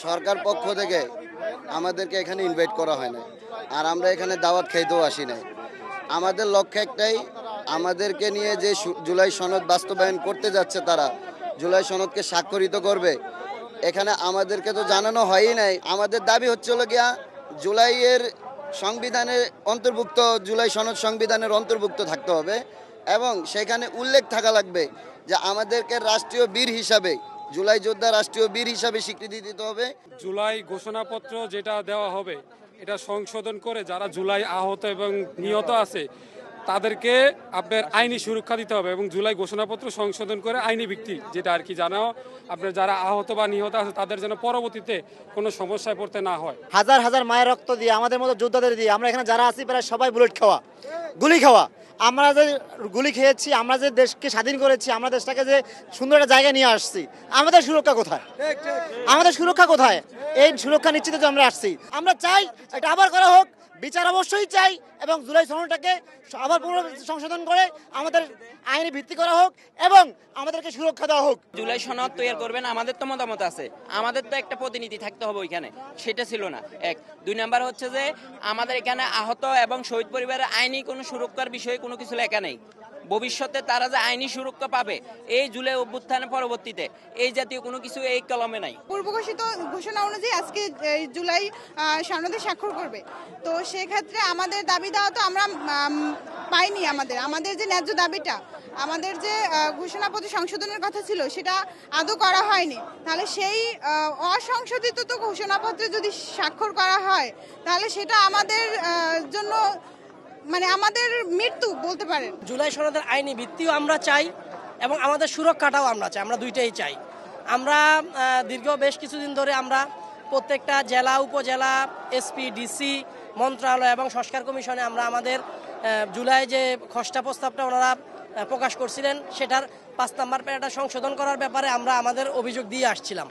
সরকার পক্ষ থেকে আমাদেরকে এখানে ইনভাইট করা হয় না, আর আমরা এখানে দাওয়াত খাইতেও আসি নাই। আমাদের লক্ষ্য একটাই, আমাদেরকে নিয়ে যে জুলাই সনদ বাস্তবায়ন করতে যাচ্ছে, তারা জুলাই সনদকে স্বাক্ষরিত করবে, এখানে আমাদেরকে তো জানানো হয়ই নাই। আমাদের দাবি হচ্ছিল গিয়া জুলাইয়ের সংবিধানের অন্তর্ভুক্ত, জুলাই সনদ সংবিধানের অন্তর্ভুক্ত থাকতে হবে এবং সেখানে উল্লেখ থাকা লাগবে যে আমাদেরকে রাষ্ট্রীয় বীর হিসাবে, জুলাই যোদ্ধা রাষ্ট্রীয় বীর হিসাবে স্বীকৃতি দিতে হবে। জুলাই ঘোষণাপত্র যেটা দেওয়া হবে এটা সংশোধন করে যারা জুলাই আহত এবং নিহত আছে তাদেরকে আপনার আইনি সুরক্ষা দিতে হবে এবং জুলাই ঘোষণাপত্র সংশোধন করে আইনি ভিত্তি যেটা আর কি জানাও আপনার যারা আহত বা নিহত আছে তাদের যেন পরবর্তীতে কোনো সমস্যায় পড়তে না হয়। হাজার হাজার মায়ের রক্ত দিয়ে, আমাদের মতো যোদ্ধাদের দিয়ে আমরা এখানে যারা আছি প্রায় সবাই বুলেট খাওয়া, গুলি খাওয়া। আমরা যে গুলি খেয়েছি, আমরা যে দেশকে স্বাধীন করেছি, আমরা দেশটাকে যে সুন্দর একটা জায়গায় নিয়ে আসছি, আমাদের সুরক্ষা কোথায়? আমাদের সুরক্ষা কোথায়? এই সুরক্ষা নিশ্চিত যে আমরা আসছি। আমরা চাই এটা আবার করা হোক, বিচার অবশ্যই চাই এবং জুলাই সনদটাকে আবার পুরো সংশোধন করে আমাদের আইনি ভিত্তি করা হোক এবং আমাদেরকে সুরক্ষা দেওয়া হোক। জুলাই সনদ তৈরি করবেন, আমাদের তো মতামত আছে, আমাদের তো একটা প্রতিনিধি থাকতে হবে ওইখানে, সেটা ছিল না। এক, দুই নাম্বার হচ্ছে যে আমাদের এখানে আহত এবং শহীদ পরিবারের আইনি কোনো সুরক্ষার বিষয়ে কোনো কিছু লেখা নেই। ভবিষ্যতে তারা যে আইনি সুরক্ষা পাবে এই জুলাই অভ্যুত্থানের পরবর্তীতে, এই জাতীয় কোনো কিছু এই কলমে নাই। পূর্ব ঘোষিত ঘোষণা অনুযায়ী আজকে জুলাই সনদে স্বাক্ষর করবে, তো সেক্ষেত্রে আমাদের দাবি দেওয়া তো আমরা পাইনি। আমাদের যে ন্যায্য দাবিটা, আমাদের যে ঘোষণাপত্র সংশোধনের কথা ছিল সেটা আদৌ করা হয়নি। তাহলে সেই অসংশোধিত তো ঘোষণাপত্রে যদি স্বাক্ষর করা হয় তাহলে সেটা আমাদের জন্য মানে আমাদের মৃত্যু বলতে পারেন। জুলাই সনদের আইনি ভিত্তিও আমরা চাই এবং আমাদের সুরক্ষাটাও আমরা চাই, আমরা দুইটাই চাই। আমরা দীর্ঘ বেশ কিছুদিন ধরে আমরা প্রত্যেকটা জেলা, উপজেলা, এসপি, ডিসি, মন্ত্রণালয় এবং সংস্কার কমিশনে আমরা আমাদের জুলাই যে খসড়া প্রস্তাবটা ওনারা প্রকাশ করছিলেন সেটার 5 নম্বর প্যারাটা সংশোধন করার ব্যাপারে আমরা আমাদের অভিযোগ দিয়ে আসছিলাম।